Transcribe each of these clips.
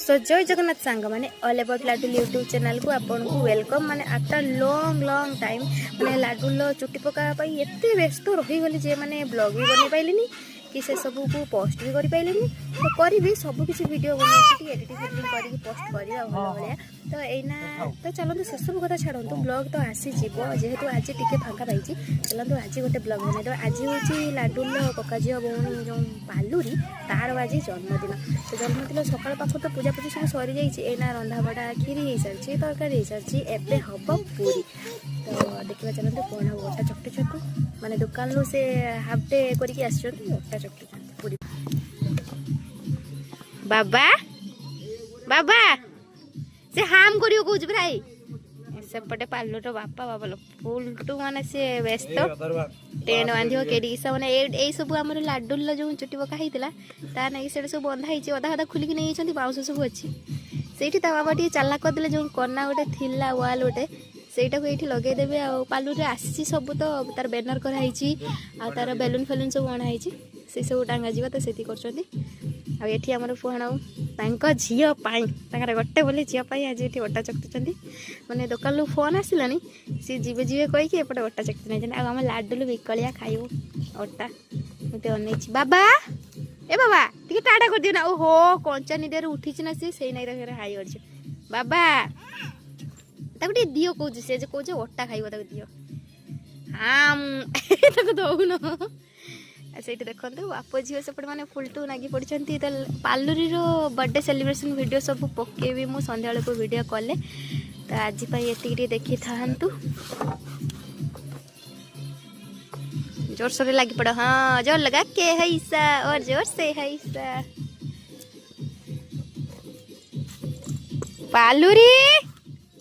सो जय जगन्नाथ सांग माने ऑल अबाउट लाडुल यूट्यूब चैनल को आपन को वेलकम माने आफ्टर लॉन्ग लॉन्ग टाइम माने लाडुल चुट्टी पका पाई एते व्यस्त रही गली जे माने ब्लॉग भी बनै पाइलिनी कि से सब को पोस्ट भी करि पाइलिनी तो करी सब किसी वीडियो बनै एडिटिंग करके पोस्ट करिया भलो भलिया तो एना तो चलନ୍ତୁ से सब कथा छाड़ନ୍ତୁ ब्लॉग तो आसी जीवो जेहेतु आज टिके फांका पाइछि चलନ୍ତୁ आज गोटे ब्लॉग बनै तो आज होछि लाडुल कका झियो भौणी जो पालुरी तार आज जन्मदिन तो जन्मदिन सकाल पाख तो पूजा पूजी सब सरी जाइए एना रंधा बड़ा खीरी हो सारी तरकारी हो सारी एवं हम पूरी तो देखा चलते कौन हम अटा चकटी छतु माने दुकान रू से हाफ डे करके अटा चकटी पूरी बाबा बाबा से हाम करियो कहूँ भाई सेपटे पार्लर बापा बाबा फुल टू माने से व्यस्त टेंट बांधियो केडी सब माने ए सब हमर लाडुल जो चुटी पका हेतिला ता नै सेड सब बंधा हिची अधा अधा खुली कि नै छथि बाउस सब अछि सेठी ता बाबा टी चाला कर देले जो कोना गोटे थिला वाल गोटे सेटा को एठी लगे देबे आ पालू रे आसी सब तो तार बैनर करा हिची आ तार बैलून फैलून सब बना हिची से सब टांगा जीवा तो सेती करछथि आ एठी हमर फोहणाउ तांको झियो पाई तांकर गोटे बोले झियो पाई आज एठी ओटा चकटुचंदी माने दुकान लु फोन आसिलानी सी जीवे जीवे कहि के एपटे ओटा चकटु नै जने आ हम लाडुल बिकलिया खाइबो ओटा मते अनैछि बाबा ए बाबा टिके टाटा कर दियो ना ओहो कंचा निदेर उठिछि ना से नै रे हाई करछि बाबा ताकटे दियो कहू से जे कहू ओटा खाइबो ताक दियो हां ताक दउ न से देखते बाप झील सेपटे मैंने फुलटू नागी पड़ती तो पालुरी बर्थडे सेलिब्रेशन वीडियो सब पकेबी मु संध्या को वीडियो कले तो आज ये देखी था जोर सोर लगी पड़ो हाँ जोर लगा के है ईसा और जोर से है ईसा पालुरी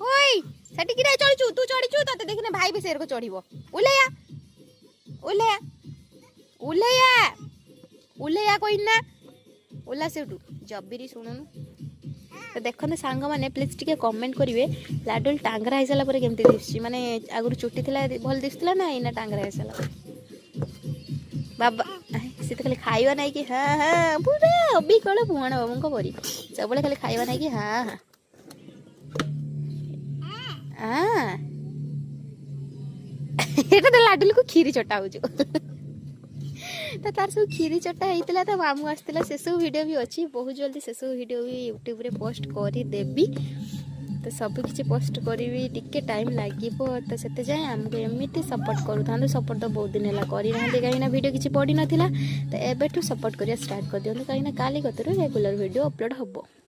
ओई सेठी कि चढ़ी तू चढ़ी ते देखने भाई भी शेर को चढ़ो उलैया उलैया उलैया उलैया कोई ना ओला से जबरी शुणुनु तो देखते सांग मैंने प्लीज टिके कमेंट करेंगे लाडुल टांगरा हो सारापर केमती दिशुची माने आगुरी चुटी थी भल दिशुला ना एना टांगरा हो सारा बाबा सी तो खाली खाइबा ना कि हाँ हाँ पूरा अबिकल भुआण बाबू को परी सब खाली खाइबा ना कि हाँ हाँ एटा तो लाडुल को खीरी चटा हो तो तार सब खीरी चटा होता तो मामू आसला से सब वीडियो भी अच्छी बहुत जल्दी से सब वीडियो भी यूट्यूब रे पोस्ट करदेवी तो सब किसी पोस्ट करी टिके टाइम लगे तो से जाए आमको एमती सपोर्ट करूँ सपोर्ट तो बहुत दिन है करना कहीं वीडियो किसी पड़ी नाला तो एबेठू सपोर्ट करिया स्टार्ट कर दिखाँ कहीं काली कतर रेगुलर वीडियो अपलोड हम।